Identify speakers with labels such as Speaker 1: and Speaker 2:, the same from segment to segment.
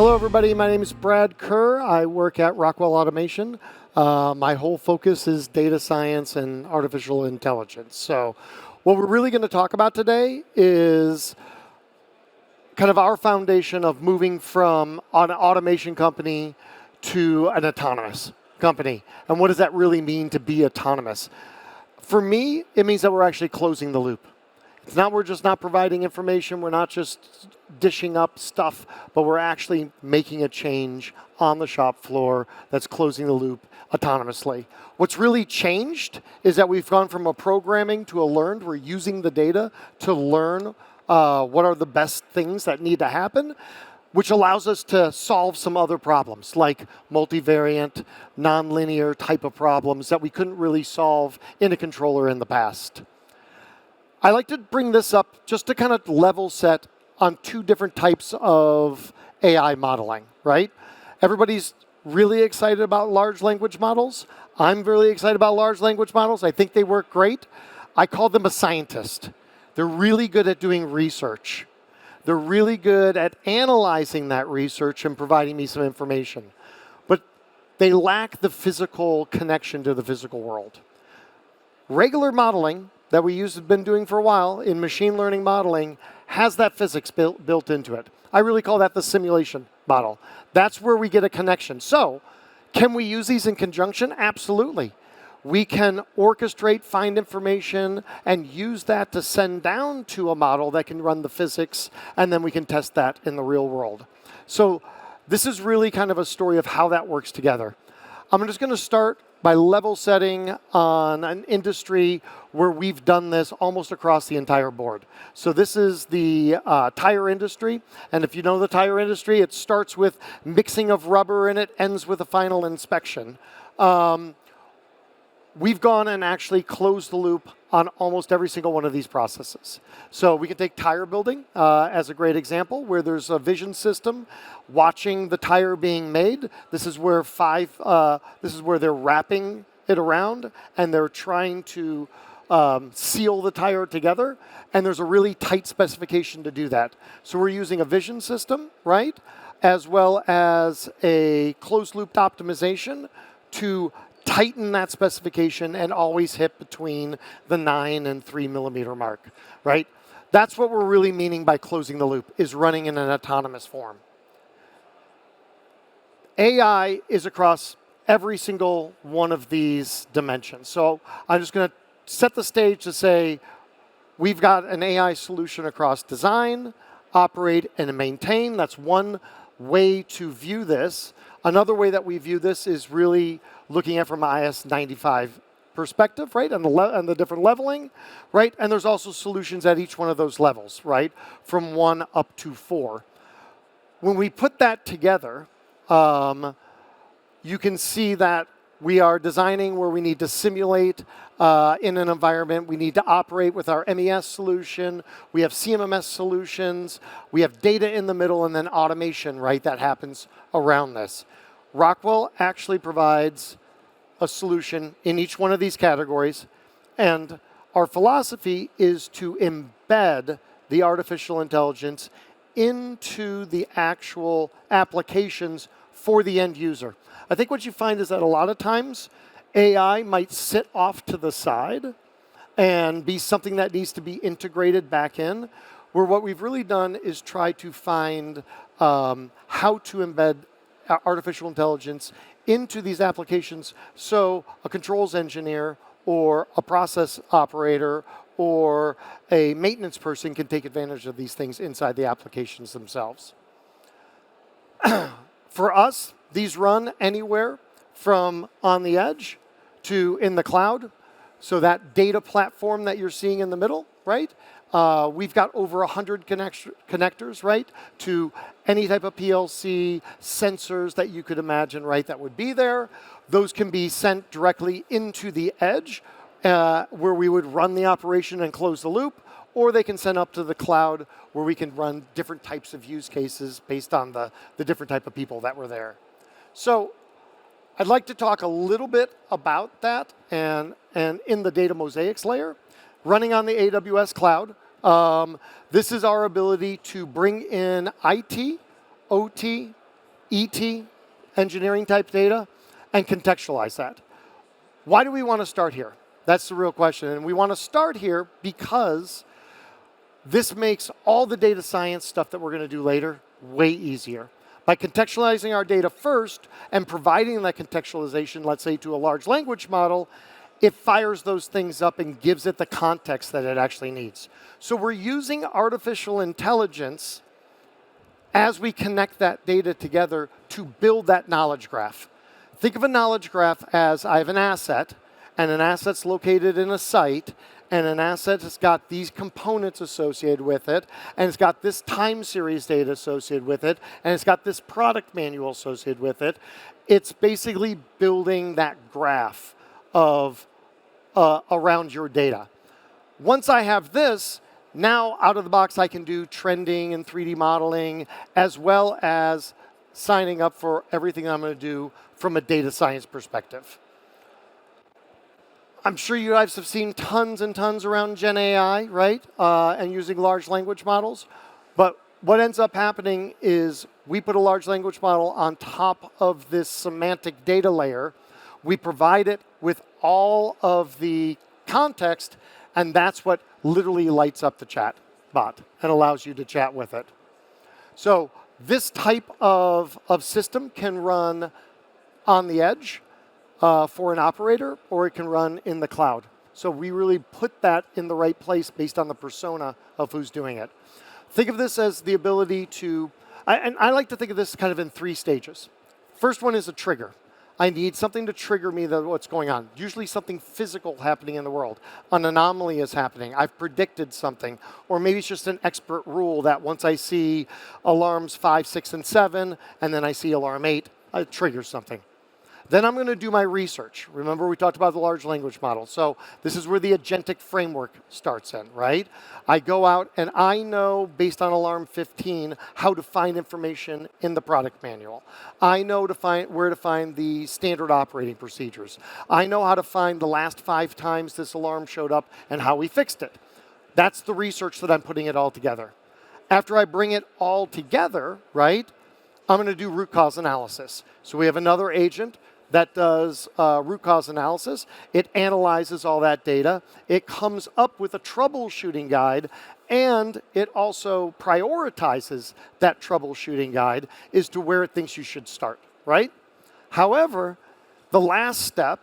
Speaker 1: Hello, everybody. My name is Brad Kerr. I work at Rockwell Automation. My whole focus is data science and artificial intelligence. So what we're really going to talk about today is kind of our foundation of moving from an automation company to an autonomous company. And what does that really mean to be autonomous? For me, it means that we're actually closing the loop. It's not we're just not providing information, we're not just dishing up stuff, but we're actually making a change on the shop floor that's closing the loop autonomously. What's really changed is that we've gone from a programming to a learned. We're using the data to learn what are the best things that need to happen, which allows us to solve some other problems, like multivariant, nonlinear type of problems that we couldn't really solve in a controller in the past. I like to bring this up just to kind of level set on two different types of AI modeling, right? Everybody's really excited about large language models. I'm really excited about large language models. I think they work great. I call them a scientist. They're really good at doing research. They're really good at analyzing that research and providing me some information. But they lack the physical connection to the physical world. Regular modeling that we have been doing for a while in machine learning modeling has that physics built into it. I really call that the simulation model. That's where we get a connection. So, can we use these in conjunction? Absolutely. We can orchestrate, find information, and use that to send down to a model that can run the physics, and then we can test that in the real world. So, this is really kind of a story of how that works together. I'm just going to start by level setting on an industry where we've done this almost across the entire board. So this is the tire industry. And if you know the tire industry, it starts with mixing of rubber and it ends with a final inspection. We've gone and actually closed the loop on almost every single one of these processes. So we can take tire building as a great example, where there's a vision system watching the tire being made. This is where they're wrapping it around and they're trying to seal the tire together. And there's a really tight specification to do that. So we're using a vision system, right, as well as a closed-loop optimization to tighten that specification and always hit between the 9 and 3 millimeter mark, right? That's what we're really meaning by closing the loop, is running in an autonomous form. AI is across every single one of these dimensions. So I'm just going to set the stage to say we've got an AI solution across design, operate, and maintain. That's one way to view this. Another way that we view this is really looking at from IS-95 perspective, right, and the different leveling, right? And there's also solutions at each one of those levels, right, from 1 up to 4. When we put that together, you can see that we are designing where we need to simulate in an environment. We need to operate with our MES solution. We have CMMS solutions. We have data in the middle, and then automation, right, that happens around this. Rockwell actually provides a solution in each one of these categories, and our philosophy is to embed the artificial intelligence into the actual applications for the end user. I think what you find is that a lot of times AI might sit off to the side and be something that needs to be integrated back in, where what we've really done is try to find how to embed artificial intelligence into these applications so a controls engineer or a process operator or a maintenance person can take advantage of these things inside the applications themselves. For us, these run anywhere from on the edge to in the cloud. So that data platform that you're seeing in the middle, right? We've got over 100 connectors, right, to any type of PLC sensors that you could imagine, right, that would be there. Those can be sent directly into the edge, where we would run the operation and close the loop, or they can send up to the cloud, where we can run different types of use cases based on the different type of people that were there. So I'd like to talk a little bit about that and in the DataMosaix layer, running on the AWS cloud. This is our ability to bring in IT, OT, ET, engineering type data, and contextualize that. Why do we want to start here? That's the real question. And we want to start here because this makes all the data science stuff that we're going to do later way easier. By contextualizing our data first and providing that contextualization, let's say, to a large language model, it fires those things up and gives it the context that it actually needs. So we're using artificial intelligence as we connect that data together to build that knowledge graph. Think of a knowledge graph as I have an asset, and an asset's located in a site, and an asset has got these components associated with it, and it's got this time series data associated with it, and it's got this product manual associated with it. It's basically building that graph of around your data. Once I have this, now out of the box I can do trending and 3D modeling, as well as signing up for everything I'm going to do from a data science perspective. I'm sure you guys have seen tons and tons around GenAI, right? And using large language models. But what ends up happening is we put a large language model on top of this semantic data layer. We provide it with all of the context, and that's what literally lights up the chat bot and allows you to chat with it. So this type of system can run on the edge for an operator, or it can run in the cloud. So we really put that in the right place based on the persona of who's doing it. Think of this as the ability to, and I like to think of this kind of in 3 stages. First one is a trigger. I need something to trigger me that what's going on. Usually something physical happening in the world. An anomaly is happening. I've predicted something. Or maybe it's just an expert rule that once I see alarms 5, 6, and 7, and then I see alarm 8, it triggers something. Then I'm going to do my research. Remember, we talked about the large language model. So this is where the Agentic framework starts in, right? I go out and I know, based on alarm 15, how to find information in the product manual. I know where to find the standard operating procedures. I know how to find the last 5 times this alarm showed up and how we fixed it. That's the research that I'm putting it all together. After I bring it all together, right, I'm going to do root cause analysis. So we have another agent that does root cause analysis. It analyzes all that data. It comes up with a troubleshooting guide, and it also prioritizes that troubleshooting guide as to where it thinks you should start, right? However, the last step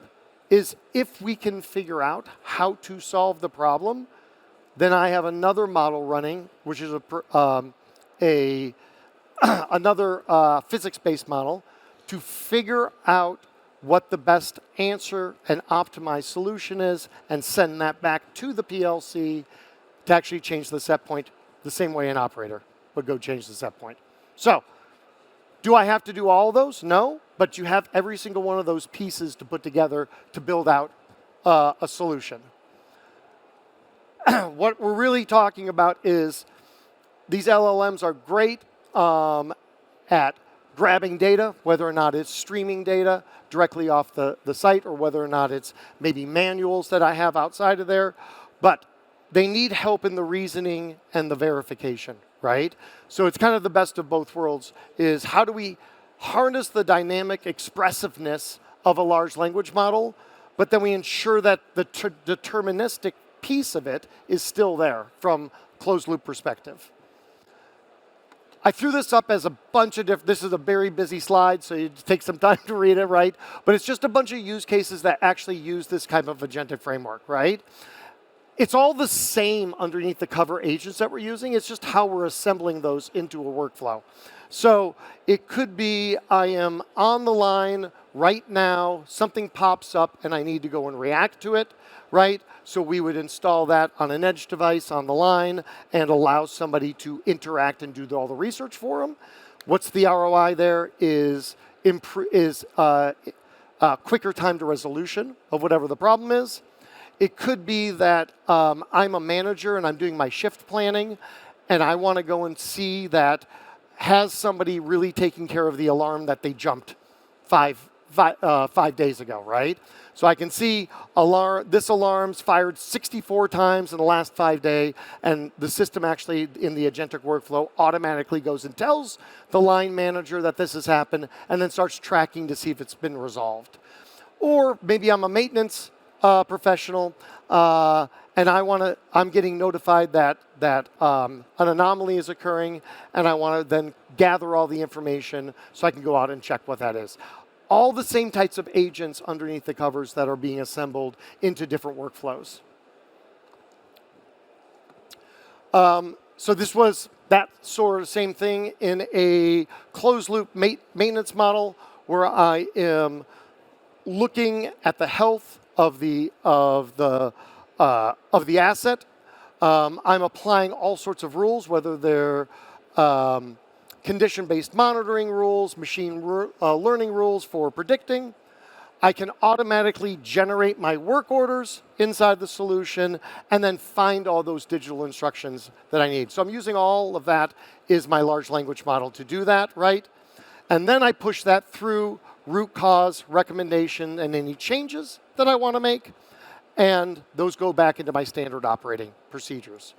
Speaker 1: is if we can figure out how to solve the problem, then I have another model running, which is another physics-based model to figure out what the best answer and optimized solution is, and send that back to the PLC to actually change the set point the same way an operator would go change the set point. So, do I have to do all of those? No, but you have every single one of those pieces to put together to build out a solution. What we're really talking about is these LLMs are great at grabbing data, whether or not it's streaming data directly off the site, or whether or not it's maybe manuals that I have outside of there. But they need help in the reasoning and the verification, right? So it's kind of the best of both worlds, is how do we harness the dynamic expressiveness of a large language model, but then we ensure that the deterministic piece of it is still there from closed loop perspective. I threw this up as a bunch of different, this is a very busy slide, so you take some time to read it, right? But it's just a bunch of use cases that actually use this type of agentic framework, right? It's all the same underneath the cover agents that we're using. It's just how we're assembling those into a workflow. So it could be I am on the line right now, something pops up, and I need to go and react to it, right? So we would install that on an edge device on the line and allow somebody to interact and do all the research for them. What's the ROI there is quicker time to resolution of whatever the problem is. It could be that I'm a manager and I'm doing my shift planning, and I want to go and see that has somebody really taken care of the alarm that they jumped 5 5 days ago, right? So I can see this alarm's fired 64 times in the last 5 days, and the system actually in the agentic workflow automatically goes and tells the line manager that this has happened, and then starts tracking to see if it's been resolved. Or maybe I'm a maintenance professional, and I'm getting notified that an anomaly is occurring, and I want to then gather all the information so I can go out and check what that is. All the same types of agents underneath the covers that are being assembled into different workflows. So this was that sort of same thing in a closed-loop maintenance model where I am looking at the health of the asset. I'm applying all sorts of rules, whether they're condition-based monitoring rules, machine learning rules for predicting. I can automatically generate my work orders inside the solution and then find all those digital instructions that I need. So I'm using all of that is my large language model to do that, right? And then I push that through root cause, recommendation, and any changes that I want to make. And those go back into my standard operating procedures.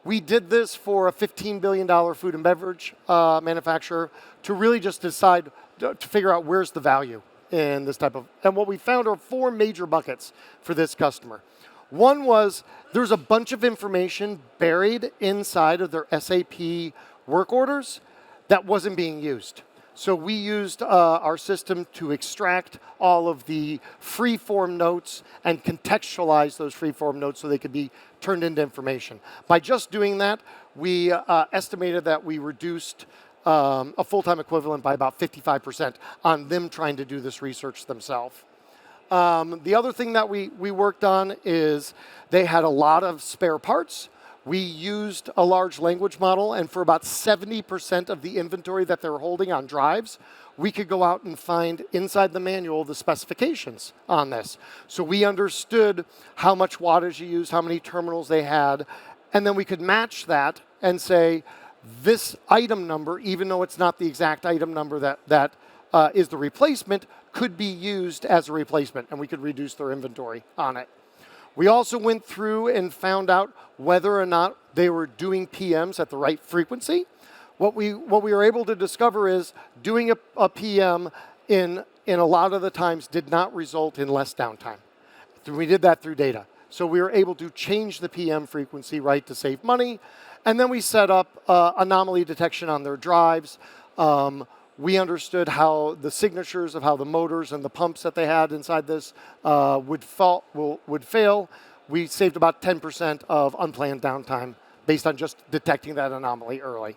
Speaker 1: We did this for a $15 billion food and beverage manufacturer to really just decide to figure out where's the value in this type of, and what we found are 4 major buckets for this customer. One was there's a bunch of information buried inside of their SAP work orders that wasn't being used. So we used our system to extract all of the free-form notes and contextualize those free-form notes so they could be turned into information. By just doing that, we estimated that we reduced a full-time equivalent by about 55% on them trying to do this research themselves. The other thing that we worked on is they had a lot of spare parts. We used a large language model, and for about 70% of the inventory that they were holding on drives, we could go out and find inside the manual the specifications on this. So we understood how much wattage you used, how many terminals they had, and then we could match that and say, this item number, even though it's not the exact item number that is the replacement, could be used as a replacement, and we could reduce their inventory on it. We also went through and found out whether or not they were doing PMs at the right frequency. What we were able to discover is doing a PM in a lot of the times did not result in less downtime. We did that through data. So we were able to change the PM frequency, right, to save money. And then we set up anomaly detection on their drives. We understood how the signatures of how the motors and the pumps that they had inside this would fail. We saved about 10% of unplanned downtime based on just detecting that anomaly early.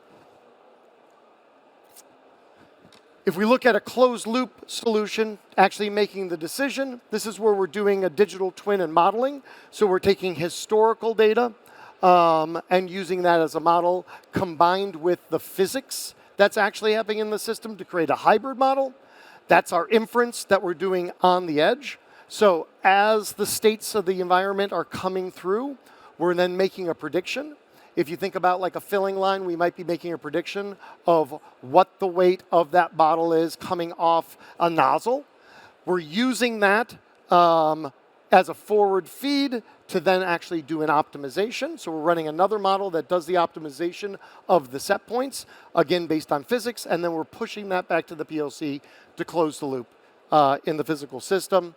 Speaker 1: If we look at a closed loop solution, actually making the decision, this is where we're doing a digital twin and modeling. So we're taking historical data and using that as a model combined with the physics that's actually happening in the system to create a hybrid model. That's our inference that we're doing on the edge. So as the states of the environment are coming through, we're then making a prediction. If you think about like a filling line, we might be making a prediction of what the weight of that bottle is coming off a nozzle. We're using that as a forward feed to then actually do an optimization. So we're running another model that does the optimization of the set points, again, based on physics, and then we're pushing that back to the PLC to close the loop in the physical system.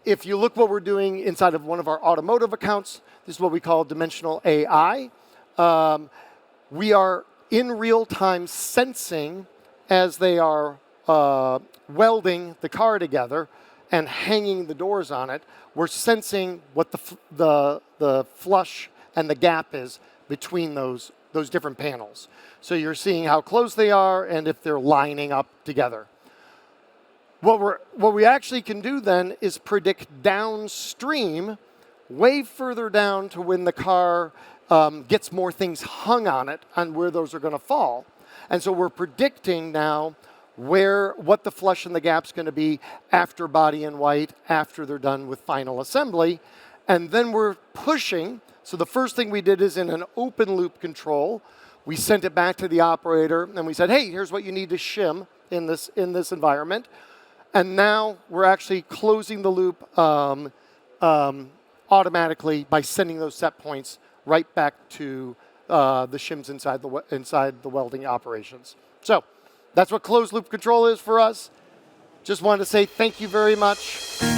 Speaker 1: If you look what we're doing inside of one of our automotive accounts, this is what we call dimensional AI. We are in real time sensing as they are welding the car together and hanging the doors on it. We're sensing what the flush and the gap is between those different panels. So you're seeing how close they are and if they're lining up together. What we actually can do then is predict downstream, way further down to when the car gets more things hung on it and where those are going to fall. And so we're predicting now what the flush and the gap's going to be after body in white, after they're done with final assembly. And then we're pushing. So the first thing we did is in an open loop control, we sent it back to the operator and we said, hey, here's what you need to shim in this environment. And now we're actually closing the loop automatically by sending those set points right back to the shims inside the welding operations. So that's what closed loop control is for us. Just wanted to say thank you very much.